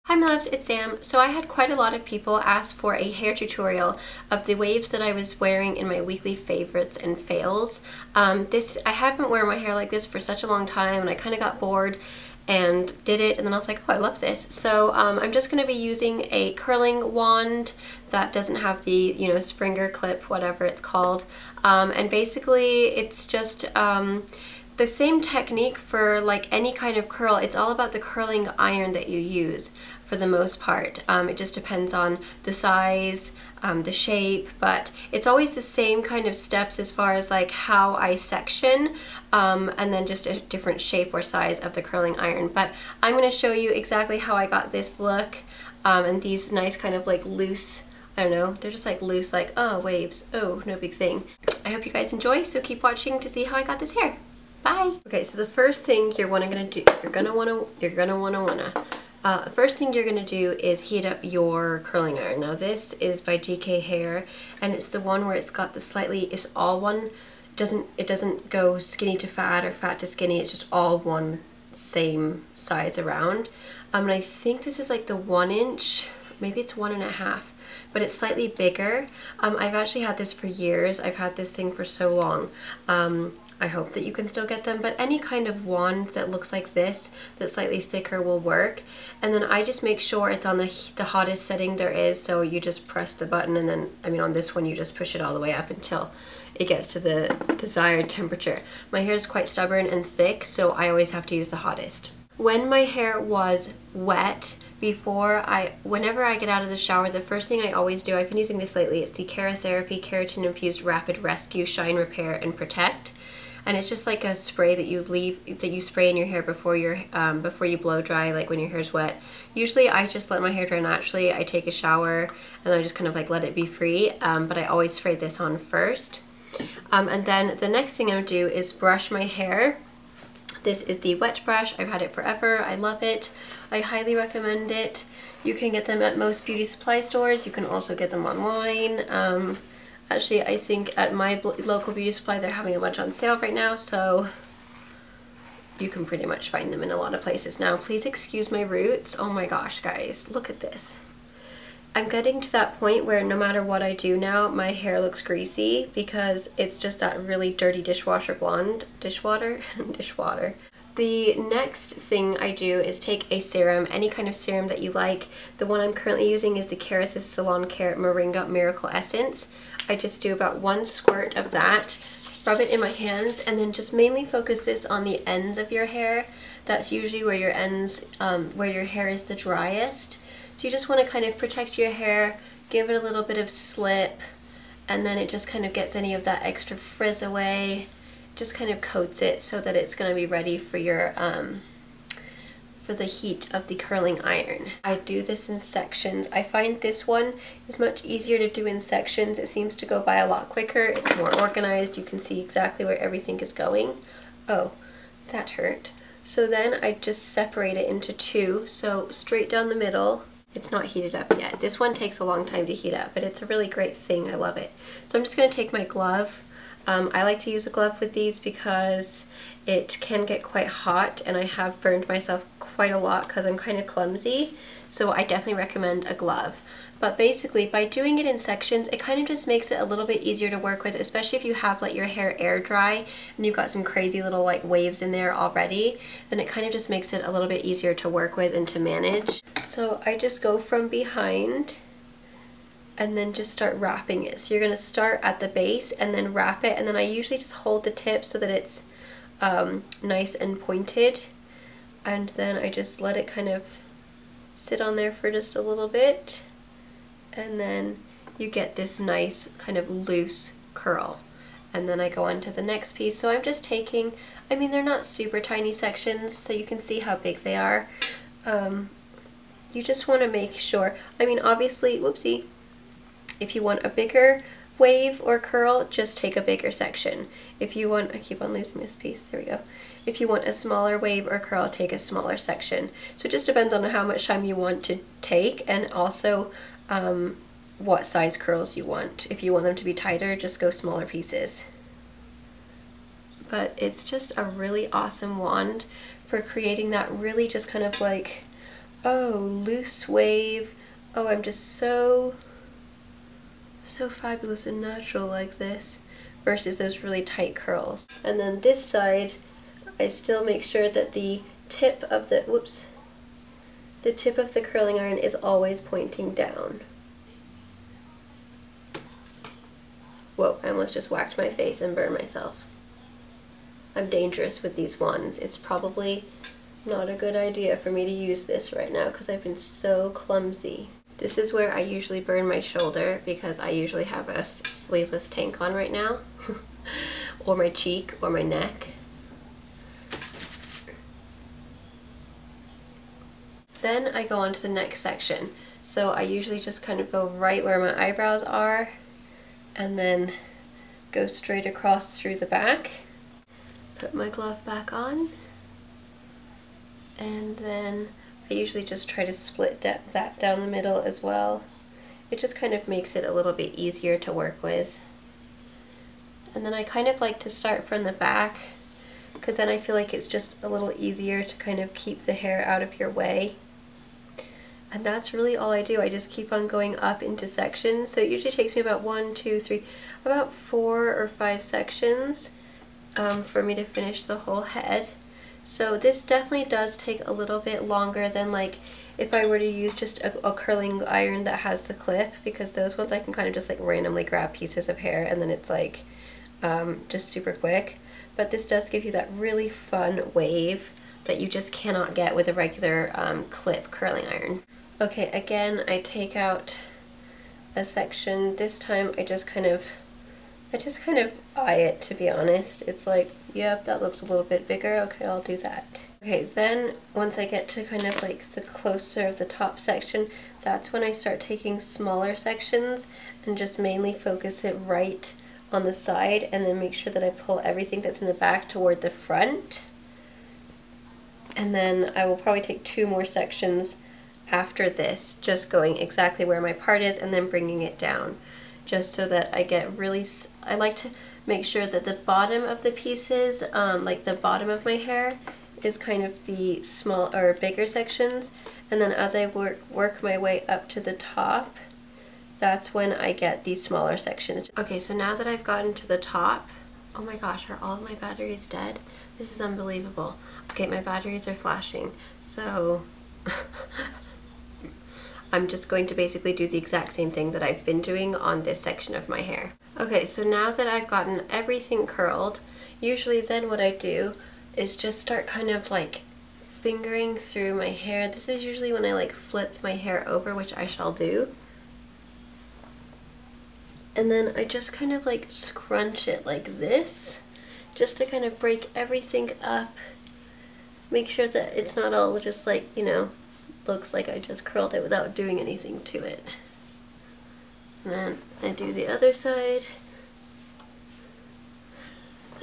Hi my loves, it's Sam. So I had quite a lot of people ask for a hair tutorial of the waves that I was wearing in my weekly favorites and fails. I haven't worn my hair like this for such a long time and I kind of got bored and did it, and then I was like, oh, I love this. So I'm just going to be using a curling wand that doesn't have the, you know, Springer clip, whatever it's called. And basically it's just the same technique for like any kind of curl. It's all about the curling iron that you use for the most part. It just depends on the size, the shape, but it's always the same kind of steps as far as like how I section, and then just a different shape or size of the curling iron. But I'm going to show you exactly how I got this look, and these nice kind of like loose, I don't know, they're just like loose, like, oh, waves, oh, no big thing. I hope you guys enjoy, so keep watching to see how I got this hair. Bye. Okay, so the first thing you're gonna first thing you're gonna do is heat up your curling iron. Now this is by GK Hair, and it's the one where it's got the slightly, it's all one. It doesn't go skinny to fat or fat to skinny. It's just all one same size around. And I think this is like the 1 inch, maybe it's 1.5. But it's slightly bigger. I've actually had this for years. I've had this thing for so long. I hope that you can still get them, but any kind of wand that looks like this, that's slightly thicker, will work. And then I just make sure it's on the hottest setting there is, so you just press the button, and then, I mean, on this one you just push it all the way up until it gets to the desired temperature. My hair is quite stubborn and thick, so I always have to use the hottest. When my hair was wet, whenever I get out of the shower, the first thing I always do, I've been using this lately, it's the Keratherapy Keratin Infused Rapid Rescue Shine Repair and Protect. And it's just like a spray that you spray in your hair before you blow dry, like when your hair's wet. Usually I just let my hair dry naturally. I take a shower and I just kind of like let it be free, but I always spray this on first. And then the next thing I would do is brush my hair. This is the wet brush. I've had it forever. I love it. I highly recommend it. You can get them at most beauty supply stores. You can also get them online. Actually, I think at my local beauty supply they're having a bunch on sale right now, so you can pretty much find them in a lot of places now. Please excuse my roots. Oh my gosh, guys, look at this. I'm getting to that point where no matter what I do now, my hair looks greasy because it's just that really dirty dishwasher blonde. Dishwater? Dishwater. The next thing I do is take a serum, any kind of serum that you like. The one I'm currently using is the Kerasys Salon Moringa Miracle Essence. I just do about 1 squirt of that, rub it in my hands, and then just mainly focus this on the ends of your hair. That's usually where your where your hair is the driest. So you just want to kind of protect your hair, give it a little bit of slip, and then it just kind of gets any of that extra frizz away. Just kind of coats it so that it's going to be ready for your for the heat of the curling iron. I do this in sections. I find this one is much easier to do in sections. It seems to go by a lot quicker. It's more organized. You can see exactly where everything is going. Oh, that hurt. So then I just separate it into 2. So straight down the middle. It's not heated up yet. This one takes a long time to heat up, but it's a really great thing. I love it. So I'm just going to take my glove. I like to use a glove with these because it can get quite hot, and I have burned myself quite a lot because I'm kind of clumsy, so I definitely recommend a glove. But basically, by doing it in sections, it kind of just makes it a little bit easier to work with, especially if you have let your hair air dry and you've got some crazy little like waves in there already, then it kind of just makes it a little bit easier to work with and to manage. So I just go from behind and then just start wrapping it. So you're going to start at the base and then wrap it, and then I usually just hold the tip so that it's nice and pointed, and then I just let it kind of sit on there for just a little bit, and then you get this nice kind of loose curl. And then I go on to the next piece. So I'm just taking, I mean, they're not super tiny sections, so you can see how big they are. You just want to make sure, I mean, obviously, whoopsie, if you want a bigger wave or curl, just take a bigger section. If you want, I keep on losing this piece, there we go. If you want a smaller wave or curl, take a smaller section. So it just depends on how much time you want to take, and also what size curls you want. If you want them to be tighter, just go smaller pieces. But it's just a really awesome wand for creating that really just kind of like Oh, loose wave. Oh, I'm just so fabulous and natural like this versus those really tight curls. And then this side, I still make sure that the tip of the, the tip of the curling iron is always pointing down. Whoa, I almost just whacked my face and burned myself. I'm dangerous with these ones. It's probably not a good idea for me to use this right now because I've been so clumsy. This is where I usually burn my shoulder because I usually have a sleeveless tank on right now. Or my cheek or my neck. Then I go on to the next section. So I usually just kind of go right where my eyebrows are and then go straight across through the back. Put my glove back on. And then I usually just try to split that down the middle as well. It just kind of makes it a little bit easier to work with. And then I kind of like to start from the back because then I feel like it's just a little easier to kind of keep the hair out of your way. And that's really all I do. I just keep on going up into sections. So it usually takes me about 1, 2, 3, about 4 or 5 sections for me to finish the whole head. So this definitely does take a little bit longer than like if I were to use just a curling iron that has the clip, because those ones I can kind of just like randomly grab pieces of hair and then it's like just super quick. But this does give you that really fun wave that you just cannot get with a regular clip curling iron. Okay, again I take out a section. This time I just kind of eye it, to be honest. It's like, yep, that looks a little bit bigger. Okay, I'll do that. Okay, then once I get to kind of like the closer of the top section, that's when I start taking smaller sections and just mainly focus it right on the side and then make sure that I pull everything that's in the back toward the front. And then I will probably take 2 more sections after this, just going exactly where my part is and then bringing it down. Just so that I get really, I like to make sure that the bottom of the pieces, like the bottom of my hair, is kind of the small or bigger sections, and then as I work my way up to the top, that's when I get these smaller sections. Okay, so now that I've gotten to the top, oh my gosh, are all of my batteries dead? This is unbelievable. Okay, my batteries are flashing, so I'm just going to basically do the exact same thing that I've been doing on this section of my hair. Okay, so now that I've gotten everything curled, usually then what I do is just start kind of like fingering through my hair. This is usually when I like flip my hair over, which I shall do. And then I just kind of like scrunch it like this, just to kind of break everything up. Make sure that it's not all just like, you know, looks like I just curled it without doing anything to it. And then I do the other side.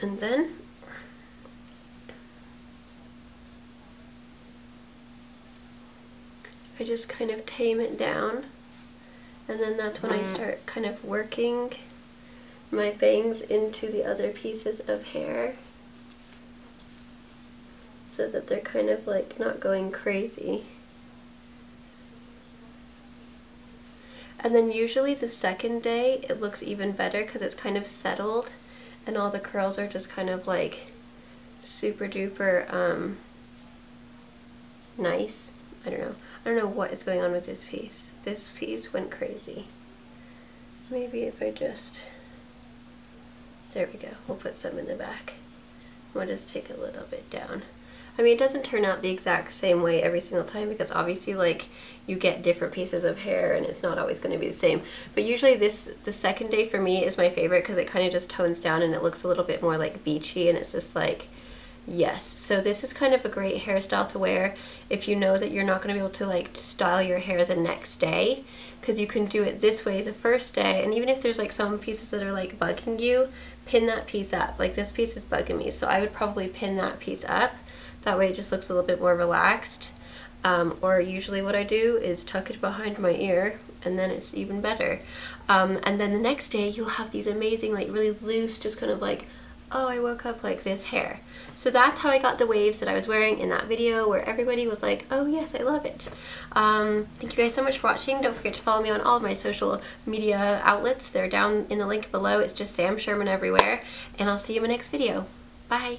And then I just kind of tame it down. And then that's when I start kind of working my bangs into the other pieces of hair so that they're kind of like not going crazy. And then usually the second day it looks even better because it's kind of settled and all the curls are just kind of like super duper nice. I don't know what is going on with this piece. This piece went crazy. Maybe if I just, there we go, we'll put some in the back. We'll just take a little bit down. I mean, it doesn't turn out the exact same way every single time because obviously like you get different pieces of hair and it's not always going to be the same. But usually the second day for me is my favorite because it kind of just tones down and it looks a little bit more like beachy and it's just like, yes. So this is kind of a great hairstyle to wear if you know that you're not going to be able to like style your hair the next day, because you can do it this way the first day, and even if there's like some pieces that are like bugging you, pin that piece up. Like this piece is bugging me, so I would probably pin that piece up. That way it just looks a little bit more relaxed. Or usually what I do is tuck it behind my ear and then it's even better. And then the next day you'll have these amazing like really loose, just kind of like oh, I woke up like this hair. So that's how I got the waves that I was wearing in that video, where everybody was like, oh yes, I love it. Thank you guys so much for watching. Don't forget to follow me on all of my social media outlets. They're down in the link below. It's just Sam Schuerman everywhere. And I'll see you in my next video. Bye.